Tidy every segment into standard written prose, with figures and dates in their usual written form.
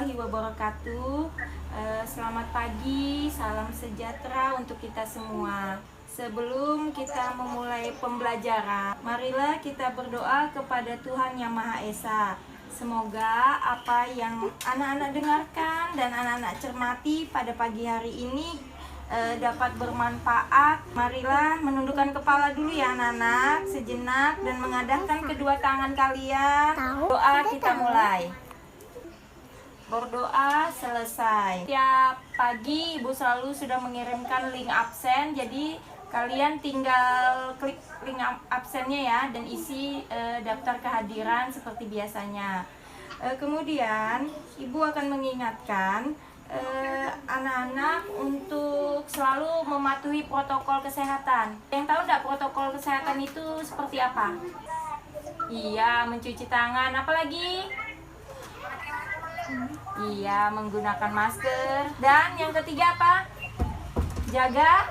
warahmatullahi wabarakatuh. Selamat pagi, salam sejahtera untuk kita semua. Sebelum kita memulai pembelajaran, marilah kita berdoa kepada Tuhan Yang Maha Esa. Semoga apa yang anak-anak dengarkan dan anak-anak cermati pada pagi hari ini dapat bermanfaat. Marilah menundukkan kepala dulu ya anak-anak sejenak dan mengadahkan kedua tangan kalian. Doa kita mulai. Berdoa selesai. Tiap pagi Ibu selalu sudah mengirimkan link absen, jadi kalian tinggal klik link absennya ya dan isi daftar kehadiran seperti biasanya. Kemudian Ibu akan mengingatkan anak-anak untuk selalu mematuhi protokol kesehatan. Yang tahu enggak protokol kesehatan itu seperti apa? Iya, mencuci tangan, apalagi? Iya, menggunakan masker. Dan yang ketiga apa? Jaga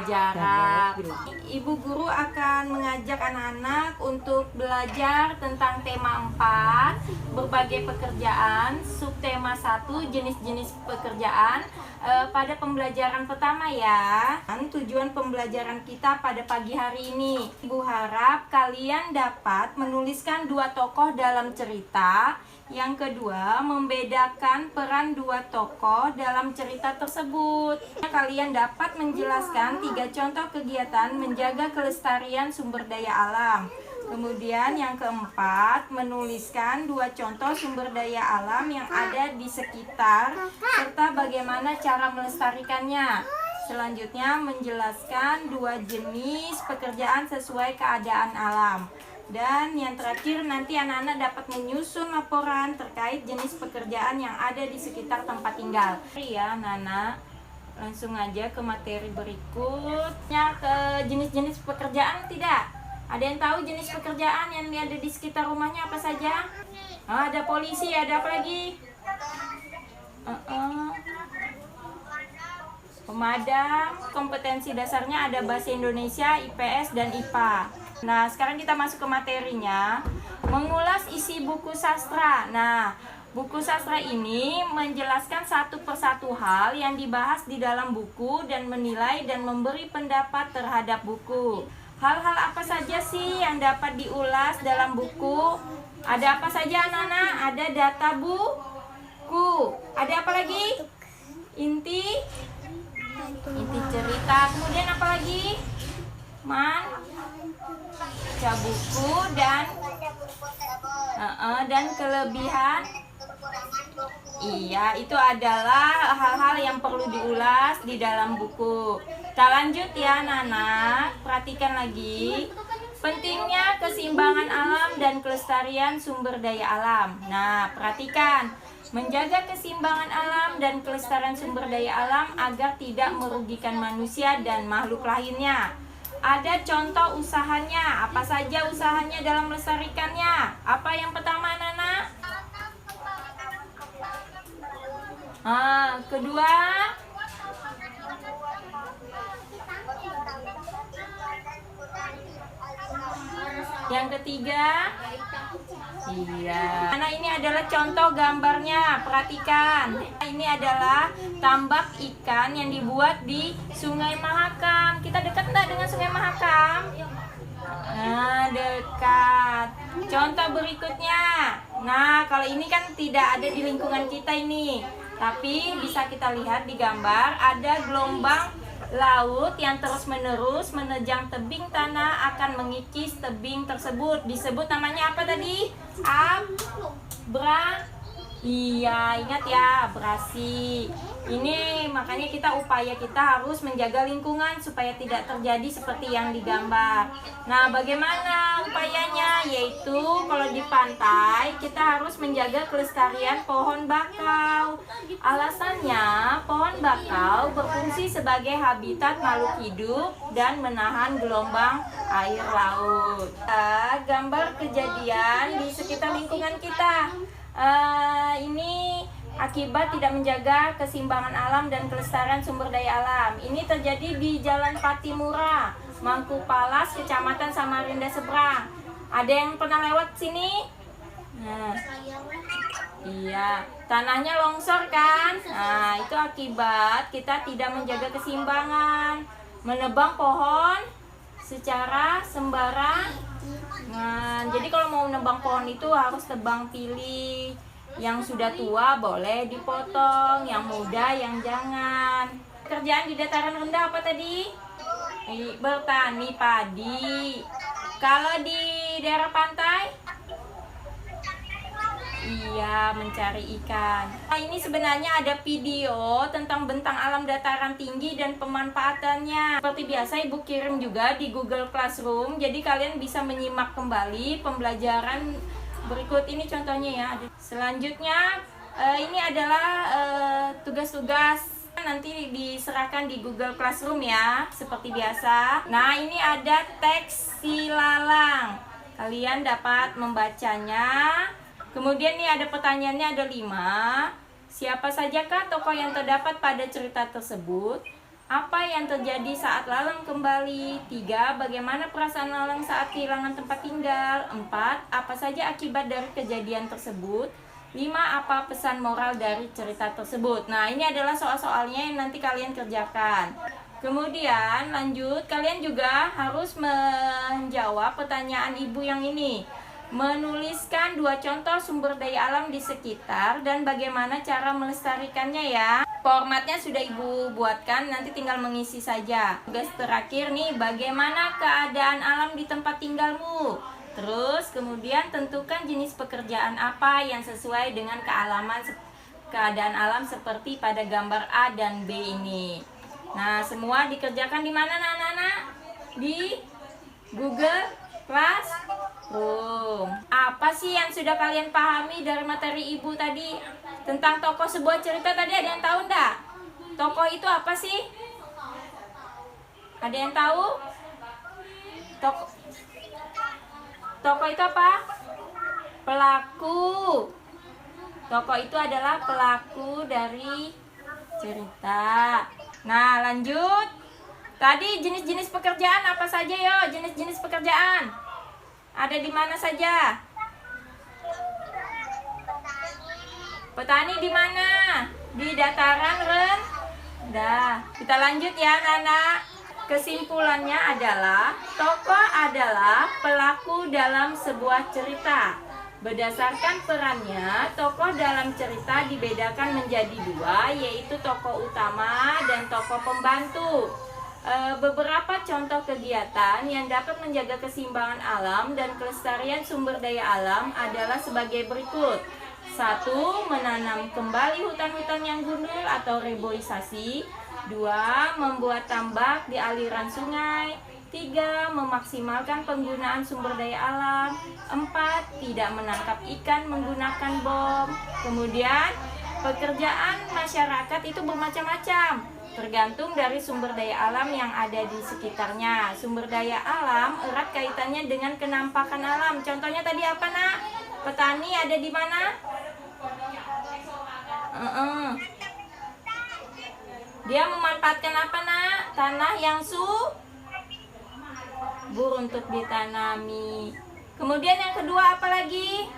jarak. Ibu guru akan mengajak anak-anak untuk belajar tentang tema 4, berbagai pekerjaan, subtema 1, jenis-jenis pekerjaan pada pembelajaran pertama ya. Dan tujuan pembelajaran kita pada pagi hari ini, Ibu harap kalian dapat menuliskan 2 tokoh dalam cerita. Yang kedua, membedakan peran 2 tokoh dalam cerita tersebut. Kalian dapat menjelaskan 3 contoh kegiatan menjaga kelestarian sumber daya alam. Kemudian yang keempat, menuliskan 2 contoh sumber daya alam yang ada di sekitar serta bagaimana cara melestarikannya. Selanjutnya, menjelaskan 2 jenis pekerjaan sesuai keadaan alam. Dan yang terakhir, nanti anak-anak dapat menyusun laporan terkait jenis pekerjaan yang ada di sekitar tempat tinggal. Ya, Nana, langsung aja ke materi berikutnya, ke jenis-jenis pekerjaan tidak? Ada yang tahu jenis pekerjaan yang ada di sekitar rumahnya apa saja? Ada polisi, ada apa lagi? Pemadam. Kompetensi dasarnya ada bahasa Indonesia, IPS, dan IPA. Nah, sekarang kita masuk ke materinya. Mengulas isi buku sastra. Nah, buku sastra ini menjelaskan satu persatu hal yang dibahas di dalam buku dan menilai dan memberi pendapat terhadap buku. Hal-hal apa saja sih yang dapat diulas dalam buku? Ada apa saja anak-anak? Ada data buku. Ada apa lagi? Inti cerita. Kemudian apa lagi? Baca buku dan kelebihan. Iya, itu adalah hal-hal yang perlu diulas di dalam buku. Kita lanjut ya anak-anak, perhatikan lagi. Pentingnya keseimbangan alam dan kelestarian sumber daya alam. Nah, perhatikan. Menjaga keseimbangan alam dan kelestarian sumber daya alam agar tidak merugikan manusia dan makhluk lainnya. Ada contoh usahanya. Apa saja usahanya dalam melestarikannya? Apa yang pertama, Nana? Kedua? Yang ketiga? Iya. Nah, ini adalah contoh gambarnya. Perhatikan. Ini adalah tambak ikan yang dibuat di Sungai Mahakam. Kita dekat enggak dengan Sungai Mahakam? Nah, dekat. Contoh berikutnya. Nah, kalau ini kan tidak ada di lingkungan kita ini. Tapi bisa kita lihat di gambar ada gelombang laut yang terus-menerus menerjang tebing tanah akan mengikis tebing tersebut. Disebut namanya apa tadi? Iya, ingat ya, abrasi. Ini makanya upaya kita harus menjaga lingkungan supaya tidak terjadi seperti yang digambar. Nah, bagaimana upayanya? Yaitu kalau di pantai kita harus menjaga kelestarian pohon bakau. Alasannya, pohon bakau berfungsi sebagai habitat makhluk hidup dan menahan gelombang air laut. Gambar kejadian di sekitar lingkungan kita. Ini akibat tidak menjaga keseimbangan alam dan kelestarian sumber daya alam. Ini terjadi di Jalan Patimura, Mangkupalas, Kecamatan Samarinda Seberang. Ada yang pernah lewat sini? Nah, Iya, tanahnya longsor kan? Nah, itu akibat kita tidak menjaga keseimbangan. Menebang pohon secara sembarang. Nah, jadi kalau mau menebang pohon itu harus tebang pilih. Yang sudah tua boleh dipotong, yang muda yang jangan. Kerjaan di dataran rendah apa tadi? Bertani padi. Kalau di daerah pantai? Iya, mencari ikan. Nah, ini sebenarnya ada video tentang bentang alam dataran tinggi dan pemanfaatannya. Seperti biasa Ibu kirim juga di Google Classroom. Jadi kalian bisa menyimak kembali pembelajaran berikut ini contohnya ya. Selanjutnya ini adalah tugas-tugas nanti diserahkan di Google Classroom ya, seperti biasa. Nah, ini ada teks silalang. Kalian dapat membacanya. Kemudian nih ada pertanyaannya, ada 5. Siapa sajakah tokoh yang terdapat pada cerita tersebut? Apa yang terjadi saat Lalang kembali? 3. Bagaimana perasaan Lalang saat kehilangan tempat tinggal? 4. Apa saja akibat dari kejadian tersebut? 5. Apa pesan moral dari cerita tersebut? Nah, ini adalah soal-soalnya yang nanti kalian kerjakan. Kemudian lanjut, kalian juga harus menjawab pertanyaan Ibu yang ini. Menuliskan 2 contoh sumber daya alam di sekitar dan bagaimana cara melestarikannya ya. Formatnya sudah Ibu buatkan, nanti tinggal mengisi saja. Tugas terakhir nih, bagaimana keadaan alam di tempat tinggalmu? Terus kemudian tentukan jenis pekerjaan apa yang sesuai dengan keadaan alam seperti pada gambar A dan B ini. Nah, semua dikerjakan di mana anak-anak? Di Google Classroom. Apa sih yang sudah kalian pahami dari materi Ibu tadi tentang tokoh sebuah cerita tadi? Ada yang tahu enggak? Tokoh itu apa sih? Ada yang tahu? Tokoh itu apa? Pelaku. Tokoh itu adalah pelaku dari cerita. Nah, lanjut. Tadi jenis-jenis pekerjaan apa saja yo? Jenis-jenis pekerjaan. Ada di mana saja? Petani di mana? Di dataran rendah. Kita lanjut ya, anak-anak. Kesimpulannya adalah tokoh adalah pelaku dalam sebuah cerita. Berdasarkan perannya, tokoh dalam cerita dibedakan menjadi 2, yaitu tokoh utama dan tokoh pembantu. Beberapa contoh kegiatan yang dapat menjaga keseimbangan alam dan kelestarian sumber daya alam adalah sebagai berikut. 1. Menanam kembali hutan-hutan yang gundul atau reboisasi. 2. Membuat tambak di aliran sungai. 3. Memaksimalkan penggunaan sumber daya alam. 4. Tidak menangkap ikan menggunakan bom. Kemudian, pekerjaan masyarakat itu bermacam-macam, tergantung dari sumber daya alam yang ada di sekitarnya. Sumber daya alam erat kaitannya dengan kenampakan alam. Contohnya tadi apa, Nak? Petani ada di mana? Dia memanfaatkan apa, Nak? Tanah yang subur untuk ditanami. Kemudian yang kedua apa lagi?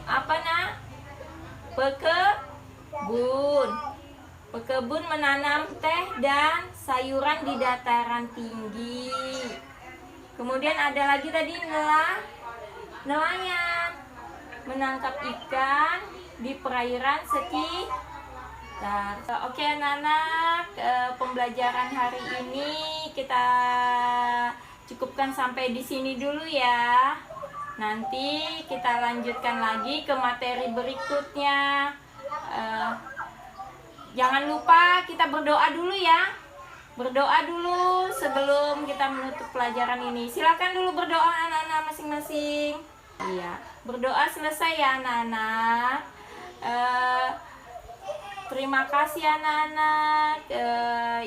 Apa, Nak? Pekebun menanam teh dan sayuran di dataran tinggi. Kemudian ada lagi tadi nelayan menangkap ikan di perairan sekitar. Oke anak-anak, pembelajaran hari ini kita cukupkan sampai di sini dulu ya. Nanti kita lanjutkan lagi ke materi berikutnya. Jangan lupa kita berdoa dulu ya. Berdoa dulu sebelum kita menutup pelajaran ini. Silakan dulu berdoa anak-anak masing-masing. Iya, berdoa selesai ya anak-anak. Terima kasih anak-anak.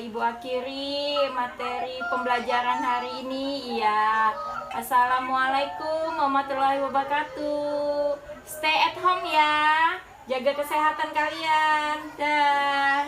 Ibu akhiri materi pembelajaran hari ini. Iya. Assalamualaikum warahmatullahi wabarakatuh. Stay at home ya. Jaga kesehatan kalian. Dah.